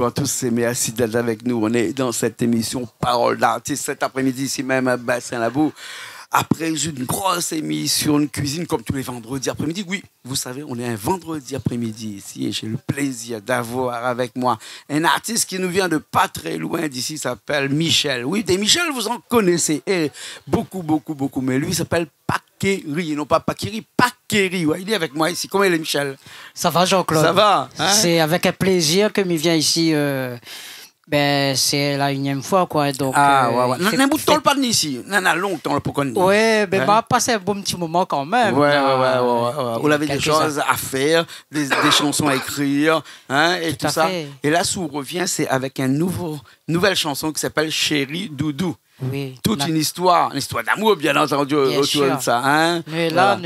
bonjour à tous et merci d'être avec nous. On est dans cette émission Parole d'artiste cet après-midi ici même à Bassin-Labou. Après une grosse émission de cuisine comme tous les vendredis après-midi. Oui, vous savez, on est un vendredi après-midi ici et j'ai le plaisir d'avoir avec moi un artiste qui nous vient de pas très loin d'ici, s'appelle Michel. Oui, des Michel, vous en connaissez et beaucoup, mais lui s'appelle Pakeri, non pas Pakiri, Pakeri. Ouais, il est avec moi ici. Comment il est, Michel? Ça va, Jean-Claude? Ça va, hein? C'est avec un plaisir que je viens ici. Ben, c'est la 1e fois, quoi. Donc, ouais. N'a bout de temps pas ici. N'a longtemps pour qu'on y. Ouais, ben, m'a passé un bon petit moment quand même. Ouais. Vous avez des choses à faire, des chansons à écrire, hein, et tout ça. Fait. Et là, on revient, c'est avec une nouvelle chanson qui s'appelle Chéri Doudou. Oui. Toute une histoire d'amour, bien entendu, autour de ça. Hein? Mais là,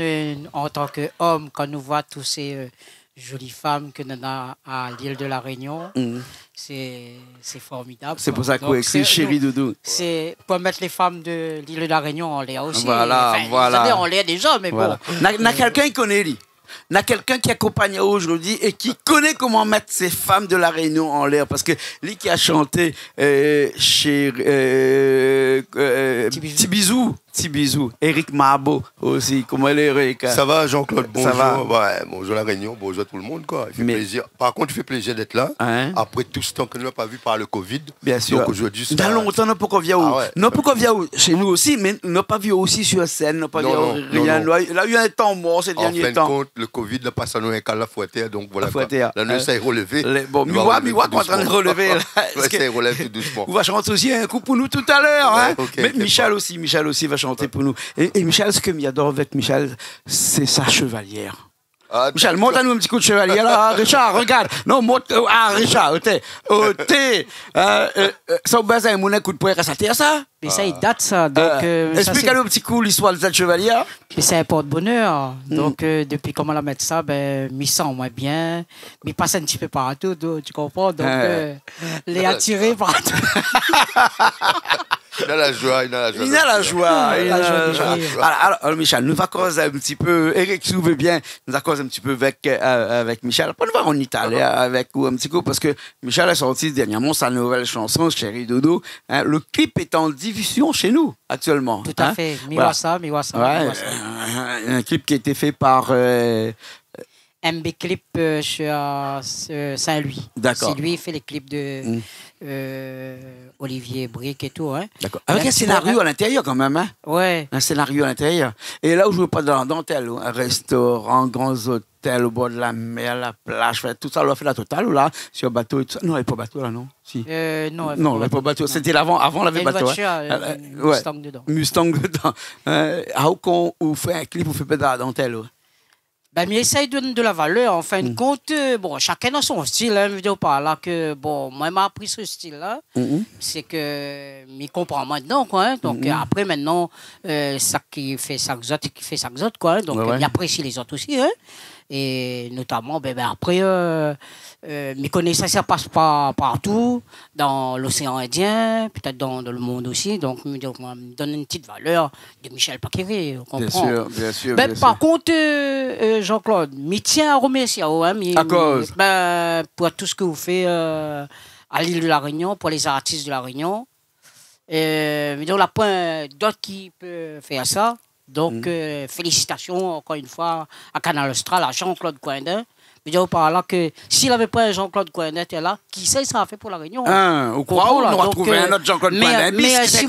en tant qu'homme, quand nous voit tous ces jolies femmes que nous avons à l'île de la Réunion, c'est formidable. C'est pour ça qu'on écrit Chéri Doudou. C'est pour mettre les femmes de l'île de la Réunion en l'air aussi. Voilà. En l'air déjà, mais bon. N'a quelqu'un qui connaît lui. N'a quelqu'un qui accompagne aujourd'hui et qui connaît comment mettre ces femmes de la Réunion en l'air. Parce que lui qui a chanté chez Petit bisou. Eric Mabo aussi. Comment elle est, Eric? Ça va, Jean-Claude? Bonjour. Ça va? Ouais, bonjour la Réunion, bonjour tout le monde, quoi. Il fait plaisir. Par contre, il fait plaisir d'être là. Hein? Après tout ce temps que nous n'avons pas vu par le Covid. Bien sûr. Donc aujourd'hui, dans longtemps, nous pas vu non pas via chez nous aussi, mais nous pas vu aussi sur scène, nous pas vu rien. Il a eu un temps mort ces derniers temps. En fin de compte, le Covid n'a pas sonné un cas la fouetter, donc voilà. Là, nous essayons de relever. Bon, Miwa qu'on est en train de relever. On essaie de relever tout doucement. On va chanter aussi un coup pour nous tout à l'heure. Hein? Okay, mais Michel aussi va chanter pour nous. Et Michel, ce que j'adore avec Michel, c'est sa chevalière. Michel, montre à nous un petit coup de chevalier. Là, Richard, regarde. Non, montre. Richard, ça vous base un coup de poing à sa terre, ça? Mais ça, il date, ça. Donc, explique-nous un petit coup l'histoire de cette chevalière. Mais c'est un porte-bonheur. Donc, depuis comment la mettre ça, ben, m'y sent moins bien. M'y passe un petit peu partout, tu comprends? Donc, les attirer partout. Il a la joie. Alors, Michel, nous va causer un petit peu. Eric, si vous voulez bien, nous va causer un petit peu avec Michel. Après, nous va en Italie avec vous un petit coup, parce que Michel a sorti dernièrement sa nouvelle chanson, Chéri Doudou. Hein, le clip est en diffusion chez nous, actuellement. Tout à fait. Miwasa. Ouais, un clip qui a été fait par. MB Clip sur Saint-Louis. D'accord. C'est lui qui fait les clips de Olivier Brick et tout. Hein. D'accord. Avec un scénario à l'intérieur quand même. Hein? Ouais. Un scénario à l'intérieur. Et là où je veux pas dans la dentelle, un restaurant, grands hôtels au bord de la mer, la plage, tout ça, on a fait la totale ou là, sur bateau et tout ça. Non, il n'y avait pas bateau là, non? Si. Non, il n'y avait pas bateau. C'était avant on avait bateau. Mustang dedans. Mustang dedans. Quand on fait un clip, on fait pas de la dentelle. Ben, mais essaye de donner de la valeur. En fin de compte, bon, chacun a son style. Hein, je veux dire par là que, bon, moi, j'ai appris ce style-là. C'est que, je comprends maintenant, quoi. Hein, donc, après, maintenant, ça qui fait ça que autres, quoi. Donc, il apprécie les autres aussi, hein. Et notamment, après, mes connaissances, ça passe pas partout, dans l'océan Indien, peut-être dans le monde aussi. Donc, me donne une petite valeur de Michel Pakeri, on comprend. Bien sûr. Par contre, Jean-Claude, je tiens à remercier à cause. Pour tout ce que vous faites à l'île de la Réunion, pour les artistes de la Réunion. Mais donc, la point d'autres qui peuvent faire ça. Donc, félicitations encore une fois à Canal Austral, à Jean-Claude Coindin. Je veux dire par là que s'il n'avait pas Jean-Claude Coindin était là, qui sait ça a fait pour la Réunion? Au quoi on va trouver un autre Jean-Claude Coindin? Merci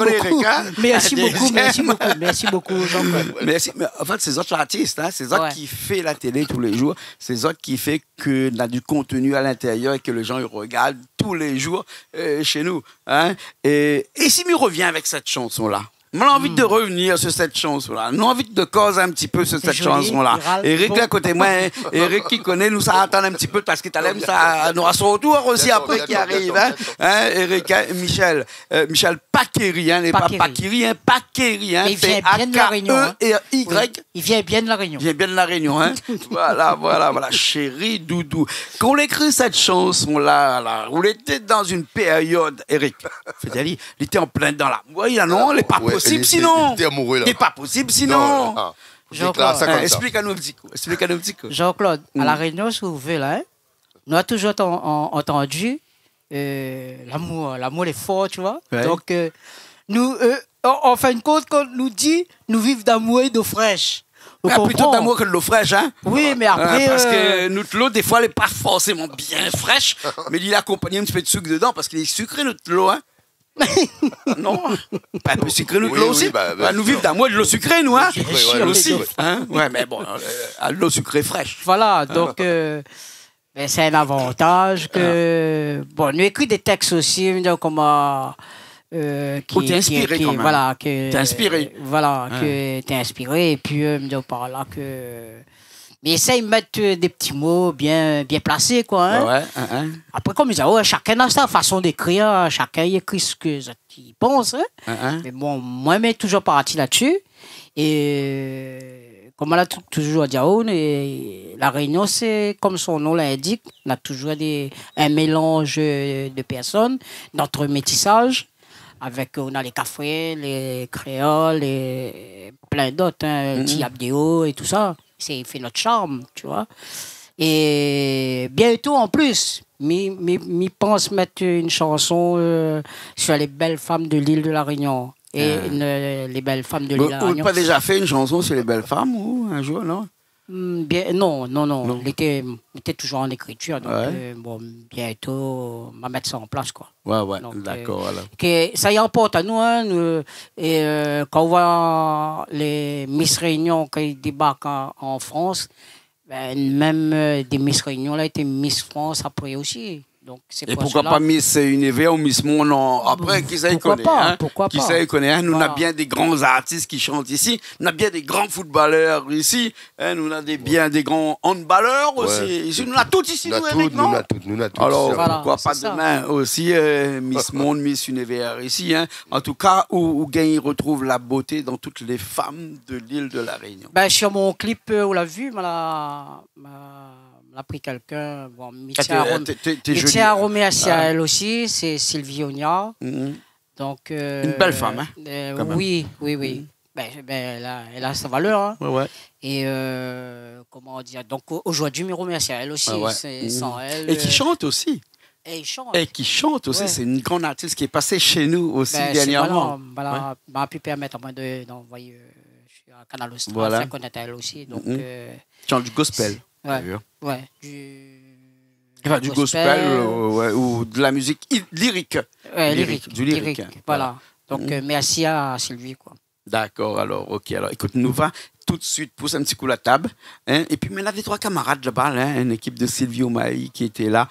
beaucoup, Jean-Claude. Merci. Mais en fait, c'est autres artistes, hein? C'est autres qui fait la télé tous les jours. C'est autres qui fait qu'on a du contenu à l'intérieur et que les gens ils regardent tous les jours chez nous. Hein? Et si on revient avec cette chanson-là? On a envie de revenir sur cette chanson-là. On a envie de causer un petit peu sur cette chanson-là. Eric, là, à côté de moi, Eric qui connaît, nous, ça attend un petit peu parce qu'il ça nous a son retour aussi après qui arrive. Hein? Eric, Michel Pakeri, hein, pas Pakeri, Pakeri. Il vient bien de la Réunion. Il vient bien de la Réunion. Il vient bien de la Réunion, hein. Voilà. Chéri Doudou. Quand on écrit cette chanson-là, on était dans une période, Eric, il était en plein dans la... Oui, non, il n'est pas possible sinon. Il n'est pas possible sinon. Explique-nous un petit coup. Jean-Claude, à la Réunion, si vous voulez, là, nous avons toujours entendu l'amour est fort, tu vois. Ouais. Donc, nous, en fin de compte, quand on nous dit, nous vivons d'amour et d'eau fraîche. Plutôt d'amour que de l'eau fraîche, hein? Oui, mais après... parce que notre l'eau, des fois, elle n'est pas forcément bien fraîche, mais il accompagne un petit peu de sucre dedans, parce qu'il est sucré, notre l'eau, hein? Non, pas un peu sucré, notre l'eau aussi. Nous vivons d'amour et de l'eau sucrée, nous, hein? Aussi. Hein? Ouais, mais bon, l'eau sucrée fraîche. Voilà, donc... c'est un avantage que... Bon, nous écrit des textes aussi, comment... t'es inspiré quand même. Voilà, t'es inspiré. Voilà, que t'es inspiré. Et puis, par là que... Mais essaye de mettre des petits mots bien placés, quoi. Hein? Ouais. Après, comme je disais, chacun a sa façon d'écrire. Chacun écrit ce qu'il pense. Hein? Mais bon, moi, je mets toujours parti là-dessus. Et... Comme on a toujours dit, la Réunion, c'est comme son nom l'indique, on a toujours un mélange de personnes, notre métissage, avec on a les Cafés, les Créoles, et plein d'autres, Tiabdéo et tout ça. C'est fait notre charme, tu vois. Et bientôt, en plus, je pense mettre une chanson sur les belles femmes de l'île de la Réunion. Et les belles femmes de l'île de la Réunion. Vous n'avez pas déjà fait une chanson sur les belles femmes ou un jour, non? Non. Il était toujours en écriture. Donc, bientôt, on va mettre ça en place, quoi. Ouais, donc, d'accord. Ça y importe à nous, hein, et quand on voit les Miss Réunion qui débarquent en France, même des Miss Réunion, là, étaient Miss France après aussi. Donc, et pourquoi pas Miss Univers ou Miss Monde après, qui ça y connaît? Pourquoi pas? Qui ça y connaît? Hein? Nous, on a bien des grands artistes qui chantent ici. On a bien des grands footballeurs ici. Hein? Nous, on a bien des grands handballeurs aussi. Ici, nous, on a tout ici, nous, nous, on alors, pourquoi pas demain aussi Miss Monde, Miss Univers ici. Hein? En tout cas, où Gain retrouve la beauté dans toutes les femmes de l'île de la Réunion. Sur mon clip, on l'a vu, on a pris quelqu'un, métier aromé à Ciel aussi, c'est Sylvie Onia. Donc, une belle femme, hein? Oui. Elle a sa valeur. Hein. Ouais. Et comment dire, donc aujourd'hui, je me remercie à elle aussi. C'est sans elle. Et qui chante aussi. Et qui chante aussi. C'est une grande artiste qui est passée chez nous aussi dernièrement. M'a pu permettre à moi d'envoyer à Canal Austral, faire connaître elle aussi. Donc, chante du gospel. Du gospel ou de la musique lyrique. Du lyrique. Voilà. Donc, merci à Sylvie, quoi. D'accord, alors, ok. Alors, écoute, nous va tout de suite pousser un petit coup la table. Hein, et puis, maintenant, des trois camarades là-bas, une équipe de Sylvie Omaï qui était là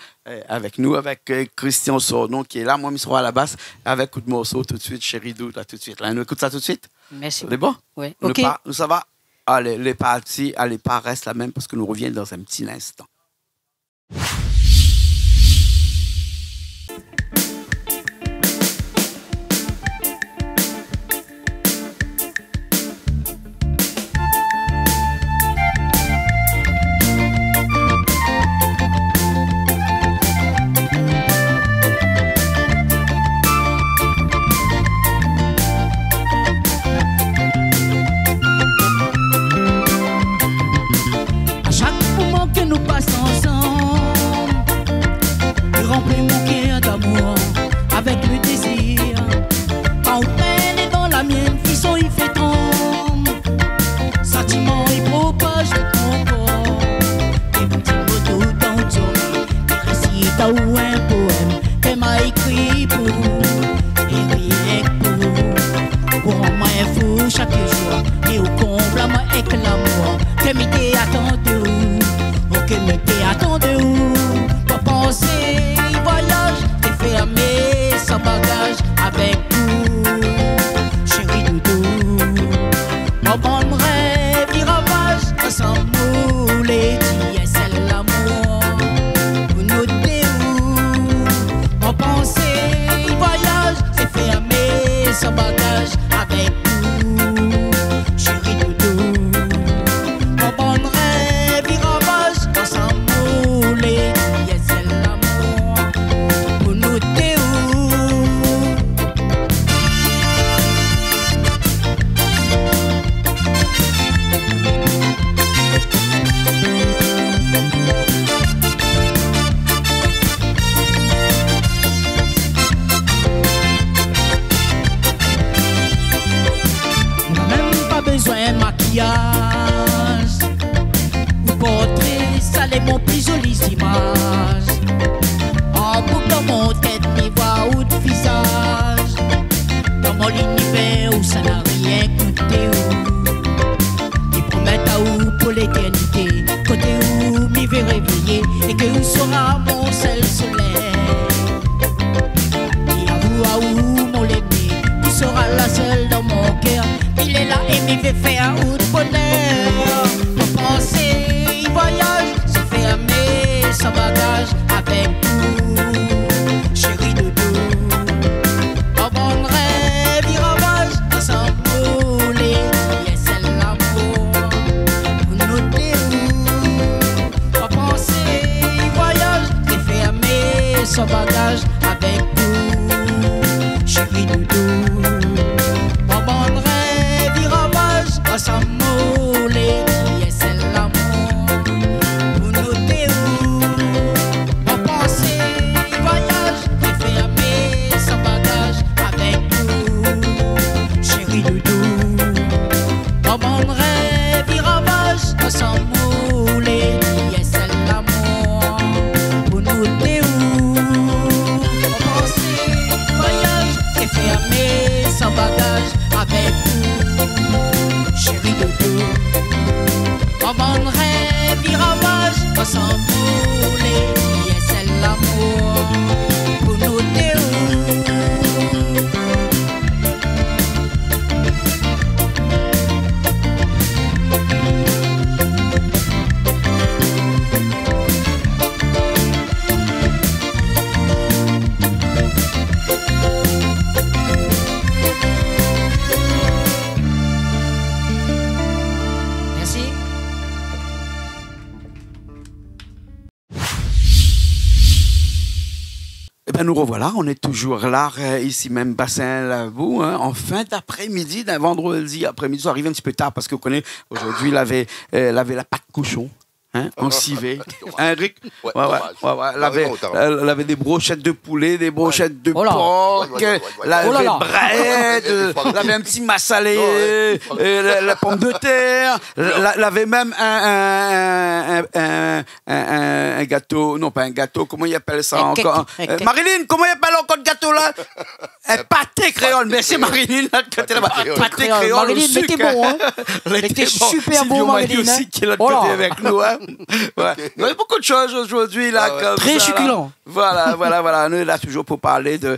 avec nous, avec Christian Sordon qui est là, moi, je serai à la basse, avec coup de morceau tout de suite, Chéri Dou, là, tout de suite. Là, nous écoute ça tout de suite. Merci. C'est bon? Oui. Ok. Nous, ça va? Allez, les parties, allez, pas reste la même parce que nous reviennent dans un petit instant. À chaque moment que nous passons ensemble, bagage avec vous, chérie doudou. En bonne rêve, il ravage, ensemble pour les et c'est l'amour pour nous deux. Nous revoilà, on est toujours là, ici même, Bassin Lavaux, en fin d'après-midi, d'un vendredi après-midi. Ça arrive un petit peu tard parce que vous connaissez, aujourd'hui, il avait la pâte cochon. Hein, en civet. Rick, elle avait des brochettes de poulet, des brochettes de porc, elle avait bread, elle avait un petit massalé, la pomme de terre, elle avait même un gâteau, non pas un gâteau, comment il appelle ça encore? Marilyn, comment il appelle encore le gâteau là? Un pâté créole, merci Marilyn, pâté créole. Marilyn, mais t'es bon, hein? T'es super bon, Marilyn. Aussi qui est là de côté avec nous, hein? Ouais. Il y a beaucoup de choses aujourd'hui là, comme très ça, succulent. Là. Voilà. Nous là toujours pour parler de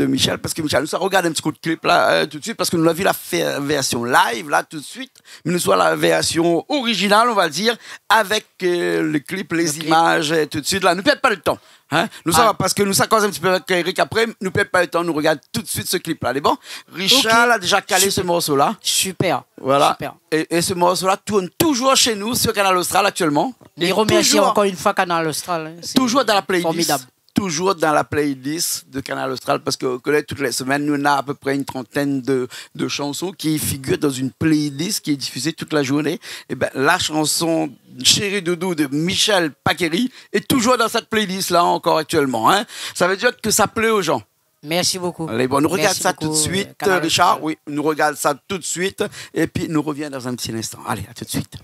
Michel, parce que Michel nous a regardé un petit coup de clip là tout de suite, parce que nous avons vu la version live là tout de suite, mais nous soit la version originale, on va dire, avec le clip, les images tout de suite là. Ne perdez pas le temps. Hein? Nous ça va, parce que nous ça cause un petit peu avec Eric après, nous perdons pas le temps, nous regarde tout de suite ce clip là. Bon, Richard a déjà calé ce morceau là. Super. Voilà. Super. Et ce morceau là tourne toujours chez nous sur Canal Austral actuellement. Et remercie encore une fois Canal Austral. Toujours dans la playlist. Formidable. Toujours dans la playlist de Canal Austral, parce que toutes les semaines, nous avons à peu près une trentaine de chansons qui figurent dans une playlist qui est diffusée toute la journée. Et ben, la chanson Chérie Doudou de Michel Paqueri est toujours dans cette playlist-là encore actuellement. Hein. Ça veut dire que ça plaît aux gens. Merci beaucoup. Allez, bon, nous regarde ça tout de suite, Richard. Oui, nous regarde ça tout de suite. Et puis, nous reviens dans un petit instant. Allez, à tout de suite.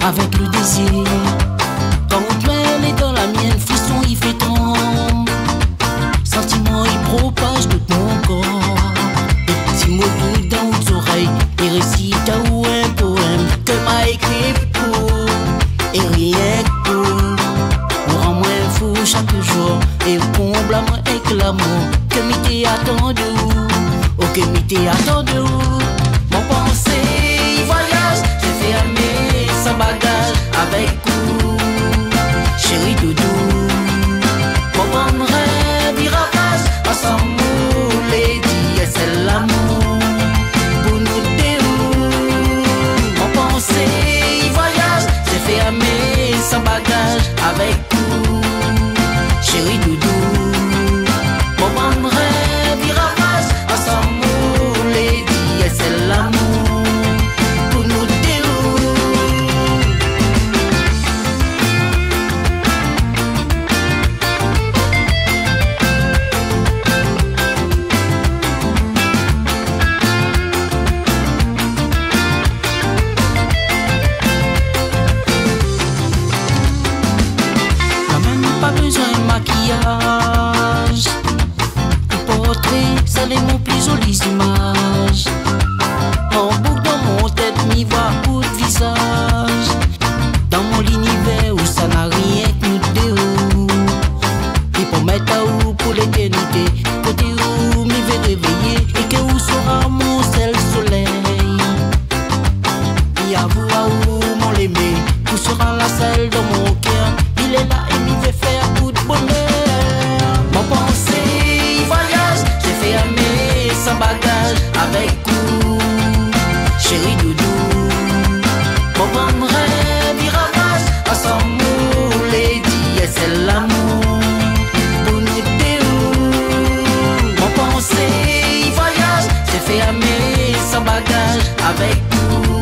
Avec le désir, quand elle est dans la mienne, frisson il fait tomber. Sentiment il propage tout mon corps. Des petits mots doux dans vos oreilles, il récite à ou un poème que m'a écrit pour. Et rien que pour rend moins fou chaque jour. Et comble à moi avec l'amour que m'était attendu. Oh que m'était attendu. Mon pensée voyage, j'ai fait aimer sans bagage avec vous, chérie doudou. Mon bon rêve, il ravage, ensemble nous les dit, et c'est l'amour pour nous deux. Mon pensée, il voyage, j'ai fait aimer sans bagage avec vous, chérie doudou. Mon bon rêve, il ravage, ensemble nous les dit, et c'est l'amour. Ça les mon plus jolies images. En boucle dans mon tête, m'y voit tout visage. Dans mon univers où ça n'a rien que nous deux. Et pour mettre à où pour l'éternité. Côté où m'y vais réveiller. Et que où sera mon ciel soleil. Et à vous à où mon l'aimé. Où sera la salle dans mon cœur. Il est là et m'y fait faire tout de bonheur. Mon pensée voyage, j'ai fait aimer sans bagage avec vous, chérie doudou. Mon bon rêve, il ramasse ensemble, les dieux, c'est l'amour. Pour nous deux, mon pensée, il voyage, j'ai fait aimer sans bagage avec vous,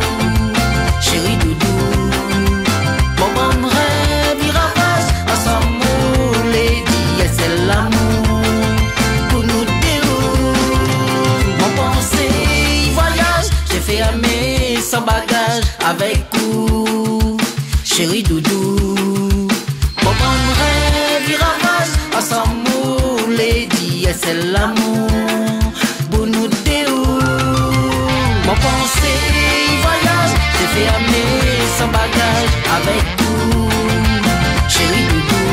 chérie doudou. Mon bon rêve, il ramasse ensemble, les dieux, c'est l'amour. Pour nous deux, mon pensée, il voyage, j'ai fait aimer sans bagage avec vous, chérie doudou. Mon bon rêve, il ramasse ensemble, les dieux, c'est l'amour. Pour nous deux, mon pensée, il voyage, j'ai fait aimer sans bagage avec vous, chérie doudou.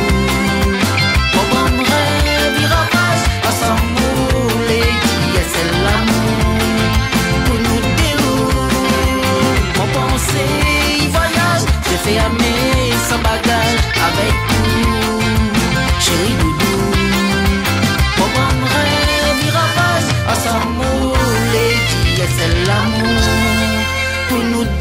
Mon bon rêve, il ramasse ensemble, les dieux, c'est l'amour. Pour nous deux, mon pensée, il voyage, j'ai fait aimer sans bagage avec vous, chérie doudou. Mon bon rêve, il ramasse ensemble, les dieux, c'est l'amour. Pour nous deux.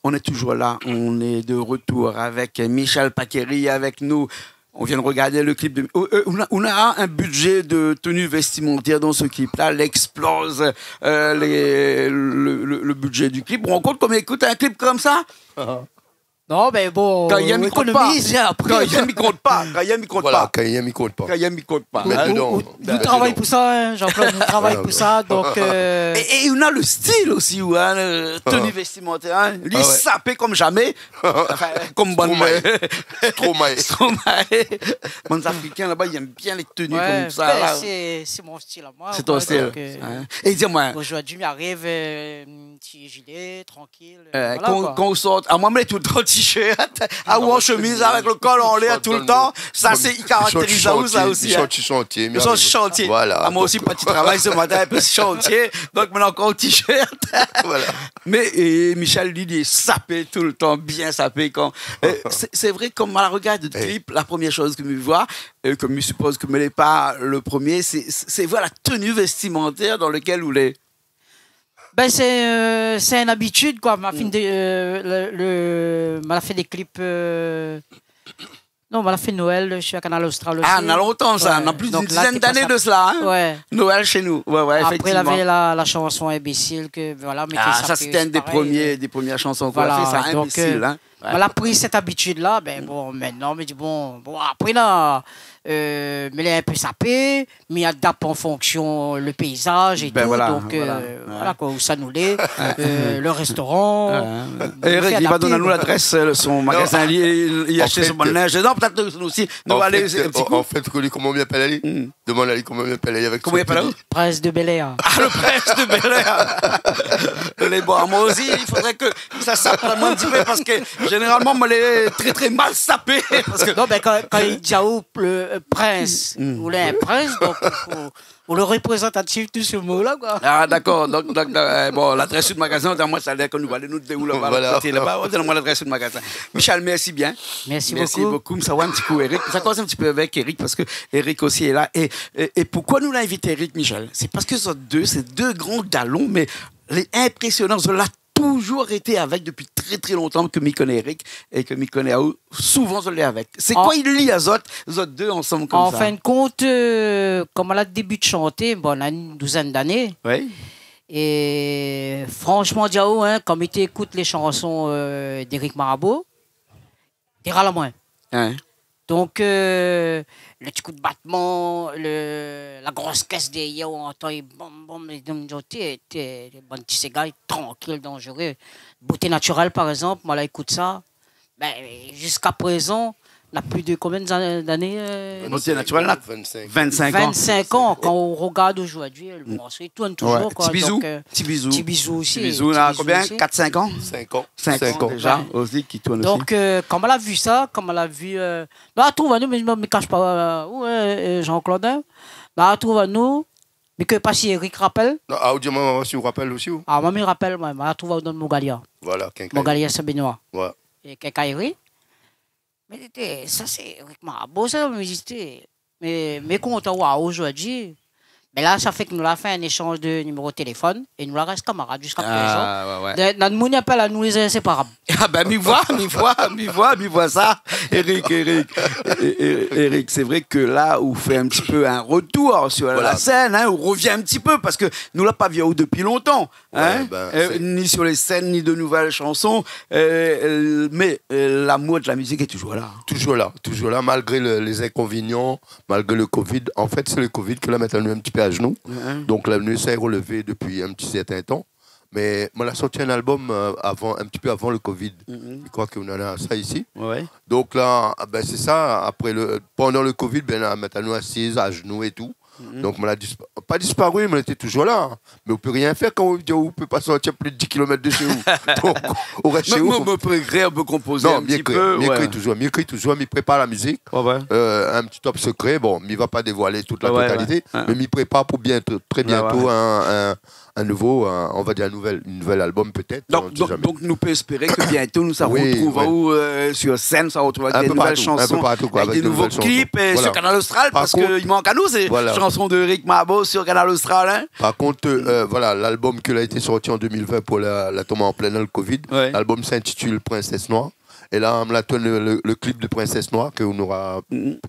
On est toujours là, on est de retour avec Michel Paqueri avec nous. On vient de regarder le clip de... On a un budget de tenue vestimentaire dans ce clip-là. Elle explose le budget du clip. On rend compte qu'on écoute un clip comme ça. Non, mais bon, quand il y a compte pas. Après. Quand il y a mis compte pas. Quand il y a mis compte voilà, pas. Quand il y a mis compte pas. Quand il y a mis compte pas. Vous travaillez pour ça, hein, Jean-Claude, vous travaillez pour ça. Donc, et on a le style aussi, hein, tenue vestimentaire. Hein, lui, sapé comme jamais. Enfin, comme bonne Stromae. Les Africains là-bas, ils aiment bien les tenues comme ça. C'est mon style à moi. C'est ton style. Et dis-moi. Aujourd'hui, il m'arrive un petit gilet, tranquille. Quand on sort, à moi, je tout le temps t-shirt, ou en chemise avec le col en l'air tout le temps. Ça, c'est caractérise ça aussi. Ils sont chantier. Ils sont chantier. Voilà. Moi aussi, petit travail ce matin, un peu chantier. Donc, maintenant, encore au t-shirt. Voilà. Mais Michel, lui, il est sapé tout le temps, bien sapé. C'est vrai, comme à la regarde de clip, la première chose que je vois, comme je suppose que ce n'est pas le premier, c'est voir la tenue vestimentaire dans laquelle vous l'êtes. Ben c'est une habitude quoi. M'a fait des clips. Non, on m'a fait Noël. Je suis à Canal Austral aussi. Ah, on a longtemps ça. On a plus d'une dizaine d'années de cela. Hein? Ouais. Noël chez nous. Ouais, après, il avait la chanson Imbécile que voilà. Ça c'était une des premières chansons qu'on a fait. Ça, Imbécile. Hein? Elle a pris cette habitude-là. Ben bon, maintenant, me dit bon après là. Mais elle est un peu sapée, mais il adapte en fonction le paysage et tout. Voilà, donc, voilà quoi, où ça nous l'est. Le restaurant. Eric, il va donner à nous l'adresse, son magasin. Il a acheté son bon linge. Non, peut-être nous aussi. Nous aller un petit coup. En fait, comment il appelle Ali? Demande à Ali comment il appelle Ali avec comment il appelle Prince de Bel-Air. Ah, le Prince de Bel-Air. Les bons, moi aussi, il faudrait que ça sape un petit peu parce que généralement, moi, elle est très très mal sapée. Non, ben quand il dit prince, ou un prince, donc pour le représentatif de ce mot-là, quoi. Ah, d'accord. Donc, bon, l'adresse du magasin, moi, ça a l'air que nous allons nous dérouler là-bas. Donne-moi l'adresse du magasin. Michel, merci bien. Merci beaucoup. Ça va un petit coup, Eric. Ça commence un petit peu avec Eric, parce que Eric aussi est là. Et pourquoi nous l'avons invité, Eric, Michel? C'est parce que c'est deux grands galons, mais les impressionnants, là toujours été avec depuis très très longtemps que m'y connaît Eric et que m'y connaît souvent je l'ai avec. C'est quoi il lit à Zot deux ensemble comme ça? En fin de compte, comme elle a début de chanter, bon, on a une douzaine d'années. Oui. Et franchement, Diao, hein, comme il écoute les chansons d'Éric Marabout, t'es ras la moins. Hein? Donc, le petit coup de battement, la grosse caisse derrière, on entend les bom, les bons petits cigars, tranquilles, dangereux. Beauté naturelle, par exemple, moi, là, écoute ça. Ben, jusqu'à présent, on a plus de combien d'années Beauté naturelle, là 25 ans. 25 ans. Quand on regarde aujourd'hui, le morceau, il tourne toujours. Ouais. Petit bisou aussi. Petit bisou, là, combien 4-5 ans 5 ans déjà, aussi, qui tourne aussi. Donc, comme elle a vu ça, comme elle a vu... Là, trouve à nous, mais je ne me cache pas, Jean-Claude, là, trouve à nous, Mais que pas si Eric rappelle? Non, si vous rappelle aussi. Ah, moi, je rappelle, moi, je trouve dans Mogalia. Voilà, Mogalia, c'est Benoît. Ouais. Et Kekaïri. Mais ça, c'est Eric Marabout, ça, mais content aujourd'hui. Mais là, ça fait que nous avons fait un échange de numéro de téléphone et nous restons camarades jusqu'à présent. Notre monde appelle à nous les inséparables. Ah ben, m'y voit ça. Eric, c'est vrai que là, on fait un petit peu un retour sur la scène, hein, on revient un petit peu parce que nous l'avons pas vu depuis longtemps, hein, ni sur les scènes, ni de nouvelles chansons, mais l'amour de la musique est toujours là. Toujours là, malgré les inconvénients, malgré le Covid. En fait, c'est le Covid qui l'a mis un petit peu à genoux. Donc, l'avenue s'est relevée depuis un petit certain temps. Mais on a sorti un album un petit peu avant le Covid. Je crois qu'on en a ça ici. Ouais. Donc là, ben, c'est ça. Pendant le Covid, ben, maintenant assise à genoux et tout. Donc, on a pas disparu, mais on était toujours là. Mais on ne peut rien faire quand on ne peut pas sortir plus de 10 km de chez vous. Donc, on reste chez vous. On peut écrire, on peut composer un petit peu. Mieux écrit toujours. Il prépare la musique. Un petit top secret. Bon, il ne va pas dévoiler toute la totalité. Mais il prépare pour bientôt, très bientôt un nouveau, on va dire un nouvel album peut-être. Donc nous pouvons espérer que bientôt nous ça retrouve sur scène, ça retrouve avec des nouvelles chansons, avec des nouveaux clips sur Canal Austral, parce qu'il manque à nous ces chansons de Eric Marabout sur Canal Austral. Hein. Par contre, l'album qui a été sorti en 2020 pour la tombe en plein dans le Covid, l'album s'intitule Princesse Noire. Et là, on a tourné le clip de Princesse Noire qu'on aura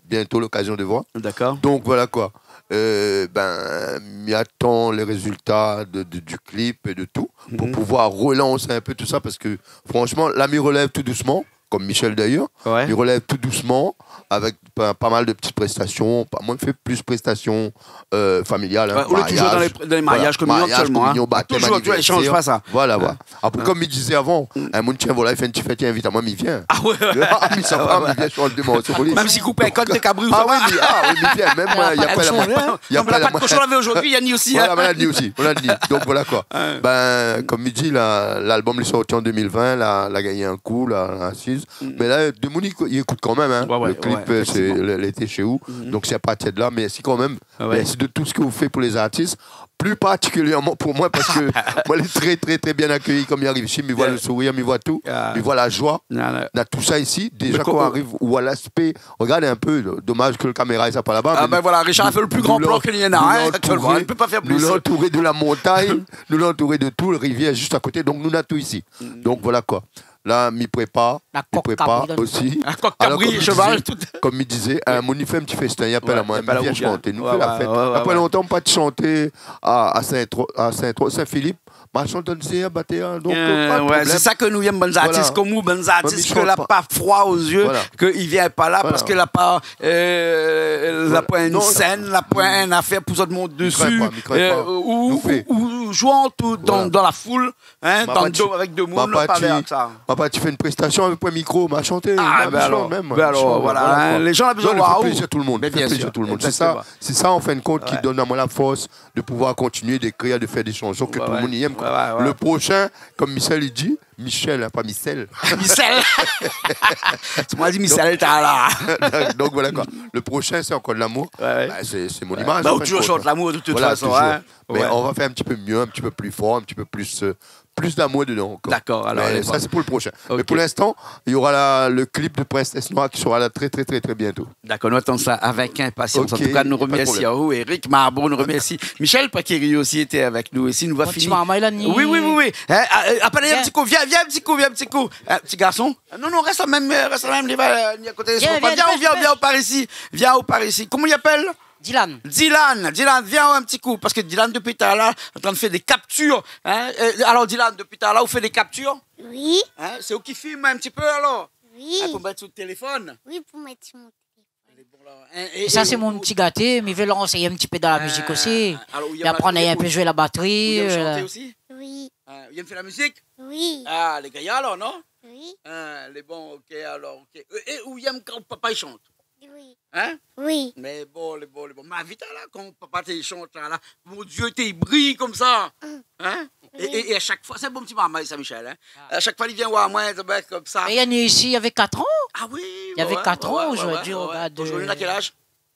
bientôt l'occasion de voir. D'accord. Donc voilà quoi. Il attend les résultats du clip et de tout pour pouvoir relancer un peu tout ça parce que franchement, l'ami relève tout doucement, comme Michel d'ailleurs. Il relève tout doucement avec pas mal de petites prestations. Moi, je fais plus prestations familiales. Hein, on est toujours dans les mariages communaux seulement. Toujours, tu échanges pas ça. Voilà. Après, comme il disait avant, un monde tient, voilà, il fait une petite fête, il invite à moi, il vient. Ah ouais. Il vient sur le demande. Même s'il coupe un code de cabri, ça va. Oui, il vient. Même, il y a pas la il y a pas de cochon lavé aujourd'hui, il y a ni aussi. Voilà, on l'a dit aussi. Donc voilà quoi. Comme il dit, l'album est sorti en 2020, il a gagné un coup, la assise. Mais là, de monde, il écoute quand même. Le clip, c'est l'été chez vous. Donc c'est à partir de là, mais c'est quand même c'est de tout ce que vous faites pour les artistes, plus particulièrement pour moi, parce que moi, il est très très très bien accueilli comme il arrive ici, il voit le sourire, il voit tout, il voit la joie. On a tout ça ici. Déjà quand on arrive, on voit l'aspect, regardez un peu, dommage que le caméra n'est pas là-bas. Ah ben voilà, Richard a fait le plus grand plan qu'il y en a, actuellement, il ne peut pas faire plus. Nous l'avons entouré de la montagne, nous l'avons entouré de tout, le rivière juste à côté, donc nous on a tout ici. Donc voilà quoi. Là, m'y prépare aussi. Alors, comme il disait, mon il fait un petit festin, il appelle à moi, il vient chanter, nous fait la fête. Après longtemps, pas de chanter à Saint-Philippe. Ma chanteuse c'est c'est ça que nous aimons, bons artistes comme nous, bons artistes, qu'il n'a pas froid aux yeux, qu'il ne vient pas là parce qu'il n'a pas une scène, il n'a pas une affaire pour tout le monde dessus, ou jouant dans la foule, avec deux mondes, pas avec ça. Papa, tu fais une prestation avec un micro, m'a chanté. Alors, voilà, les gens ont besoin de voir. Plaisir tout le monde. C'est ça en fin de compte qui donne à moi la force de pouvoir continuer d'écrire, de faire des chansons que tout le monde y aime. Le prochain, comme Michel il dit, Michel, pas Michel. Michel. Tu m'as dit Michel, t'as là. Donc voilà quoi. Le prochain, c'est encore de l'amour. C'est mon image. Toujours chante l'amour de toute façon. Mais on va faire un petit peu mieux, un petit peu plus fort, un petit peu plus d'amour dedans encore. D'accord. Alors ça, c'est pour le prochain. Okay. Mais pour l'instant, il y aura le clip de Princesse Noire qui sera là très, très, très, très bientôt. D'accord, nous attendons ça avec impatience. Okay. En tout cas, nous remercions Eric Marabout, nous remercions Michel Paqueri aussi était avec nous. Ici, nous va finir. Oui. Appelez un petit coup, viens un petit coup. Petit garçon. Non, reste à même à côté. Viens au par ici. Comment il appelle? Dylan, viens un petit coup, parce que Dylan, depuis tout à l'heure, est en train de faire des captures. Hein? Alors, Dylan, depuis tout à l'heure, vous faites des captures? Oui. Hein? C'est vous qui filme un petit peu, alors? Oui. Pour mettre sur le téléphone? Oui, pour mettre sur mon téléphone. Et ça, c'est mon petit gâté, mais il veut l'enseigner un petit peu dans la musique aussi. Il apprendre à un peu jouer la batterie. Vous aimez chanter aussi? Oui. Vous aimez faire la musique? Oui. Ah, les gars, alors, non? Oui. Les bons, ok, alors, ok. Et où il aime quand papa il chante? Oui. Hein? Oui. Mais bon. Mais vite là, quand papa te chante là, mon Dieu, t'es brille comme ça. Hein? Oui. Et à chaque fois, c'est un bon petit maman, ça, Michel. Hein? À chaque fois, il vient voir moi, comme ça. Et il y en a ici, il y avait 4 ans. Ah oui. Il y avait 4 ans aujourd'hui. Aujourd'hui, il a quel âge?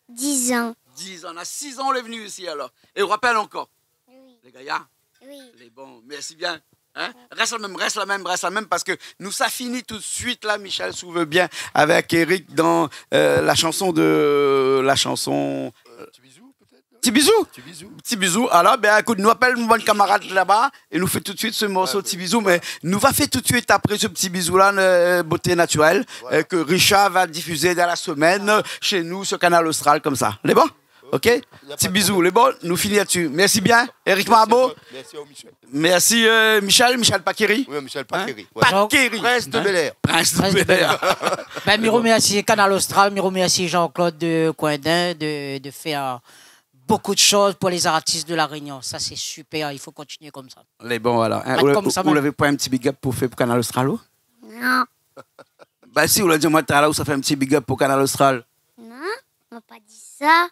10 ans. 10 ans. On a 6 ans, on est venu ici alors. Et on rappelle encore. Oui. Les gars, Oui. les bons, merci bien. Hein? Reste la même, parce que nous, ça finit tout de suite là, Michel, si vous voulez bien, avec Eric dans la chanson. Petit bisou, peut-être? Petit bisou. Petit bisou. Petit bisou. Alors, ben, écoute, nous appelle mon bon camarade là-bas et nous fait tout de suite ce morceau Petit bisou. Mais nous va faire tout de suite après ce petit bisou-là, beauté naturelle, que Richard va diffuser dans la semaine chez nous sur Canal Austral, comme ça. Les bons? Ok? Petit bisou. Les bons? Nous finissons là-dessus. Merci bien. Eric Marbeau. Merci à Michel. Merci Michel Paqueri. Oui, Michel Paqueri. Paqueri. Prince de Bel-Air. Prince de Bel-Air. Ben, me remercie Canal Austral, me remercie Jean-Claude de Coindin de faire beaucoup de choses pour les artistes de La Réunion. Ça, c'est super. Il faut continuer comme ça. Les bons, alors. Vous l'avez pas un petit big up pour faire pour Canal Austral? Non. Bah, si, vous l'avez dit, moi, tout à l'heure, ça fait un petit big up pour Canal Austral. Non, on m'a pas dit ça.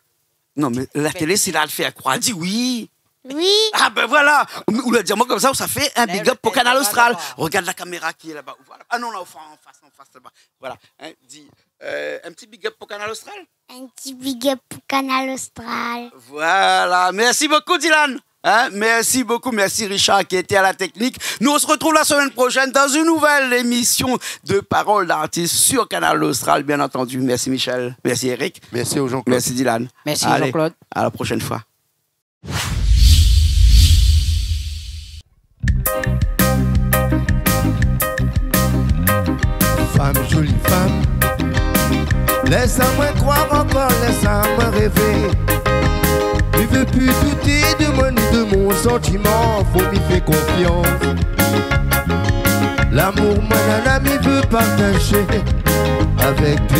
Non, mais la télé, c'est là le faire croire. Dis oui. Oui. Ah ben voilà. Ou le dire moi comme ça, ça fait un big up pour Canal Austral. Regarde la caméra qui est là-bas. Voilà. Ah non, là, en face là-bas. Voilà. Hein, dis, un petit big up pour Canal Austral. Un petit big up pour Canal Austral. Voilà. Merci beaucoup, Dylan. Hein? Merci beaucoup, merci Richard qui était à la technique. Nous, on se retrouve la semaine prochaine dans une nouvelle émission de Paroles d'artistes sur Canal Austral, bien entendu. Merci Michel, merci Eric. Merci aux Jean-Claude. Merci Dylan. Merci Allez, Jean-Claude. à la prochaine fois. Femme, jolie femme, laisse-moi croire encore, laisse-moi rêver. Je veux plus douter de mon sentiment, faut m'y faire confiance. L'amour, mon ami, veut partager avec toi.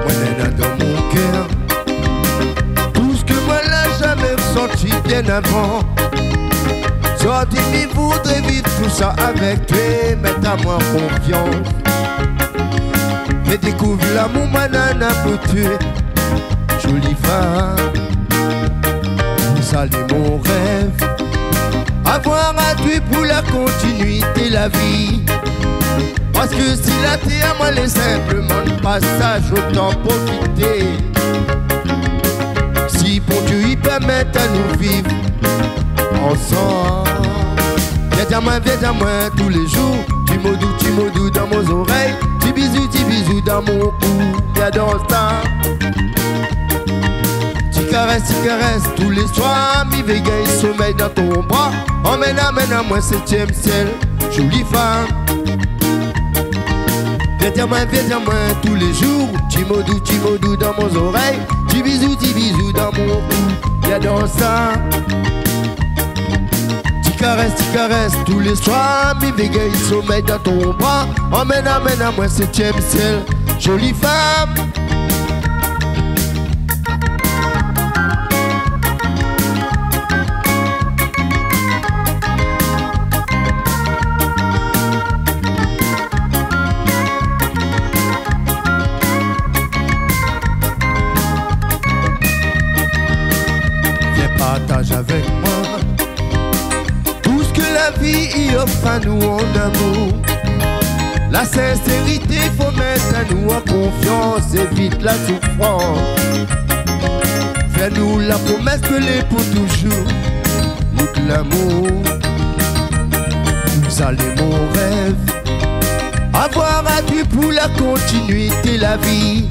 Moi, nana, dans mon cœur, tout ce que moi, là, jamais ressenti bien avant. Sorti, mais voudrais vivre tout ça avec toi, mets à moi confiance. Mais découvre l'amour, ma nana, pour tuer. Jolie femme, vous allez mon rêve, avoir à toi pour la continuité de la vie. Parce que si la terre, moi, les simplement le passage, autant profiter. Si pour Dieu, il permet à nous vivre ensemble. Viens à moi tous les jours, tu me doux dans mes oreilles, tu bisous dans mon cou, viens dans ça. Tu caresses tous les soirs, mi veille sommeil dans ton bras. Emmène à moi 7e ciel, jolie femme. Viens à moi tous les jours, tu me doux dans mes oreilles, tu bisous dans mon cou, viens dans ça. Tu caresses tous les soirs, mi veille sommeil dans ton bras. Emmène à moi 7e ciel, jolie femme. Viens partage avec moi tout ce que la vie y offre à nous en amour. La sincérité faut mettre à nous en confiance, évite la souffrance. Fais-nous la promesse de l'est pour toujours, nous de l'amour. Vous allez mon rêve, avoir à Dieu pour la continuité de la vie.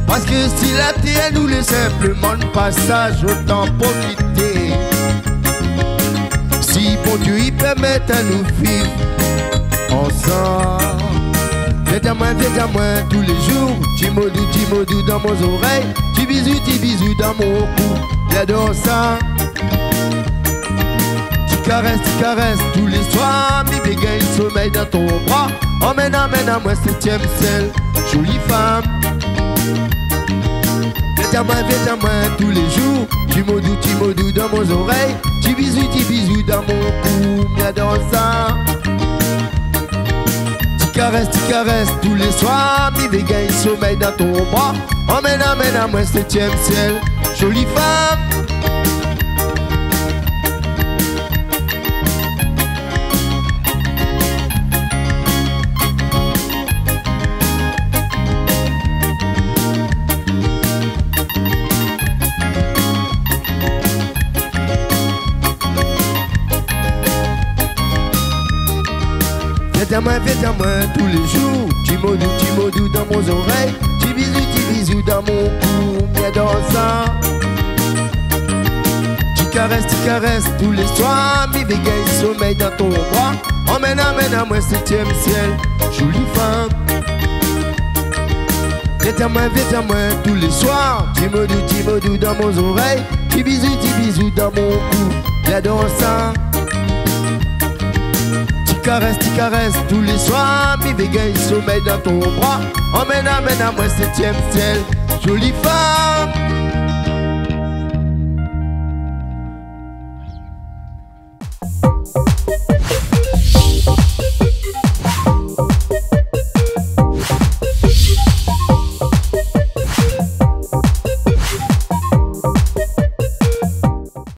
Parce que si la terre nous laisse simplement le passage, autant profiter. Si bon Dieu il permet à nous vivre ensemble. Viens à moi tous les jours, tu me doux dans mes oreilles, tu bisous dans mon cou, viens dans ça. Tu caresses tous les soirs, mi bégaye sommeil dans ton bras. Emmène à moi 7e ciel, jolie femme. Viens à moi tous les jours, tu me doux dans mes oreilles, tu bisous dans mon cou, viens dans ça. Tu caresses tous les soirs, mi bégaye sommeil dans ton bras. Emmène à moi 7e ciel, jolie femme. Viens à moi tous les jours. Tu m'odou dans mon oreille. Tu bisous dans mon cou. Viens dans ça. Tu caresses tous les soirs. Mi bégaye sommeil dans ton bras. Emmène à moi 7e ciel. Jolie femme. Viens à moi tous les soirs. Tu m'odou dans mon oreille. Tu bisous dans mon cou. Viens dans ça. Tu caresses tous les soirs. Mi bégaye sommeil dans ton bras. Emmène à moi 7e ciel. Jolie femme.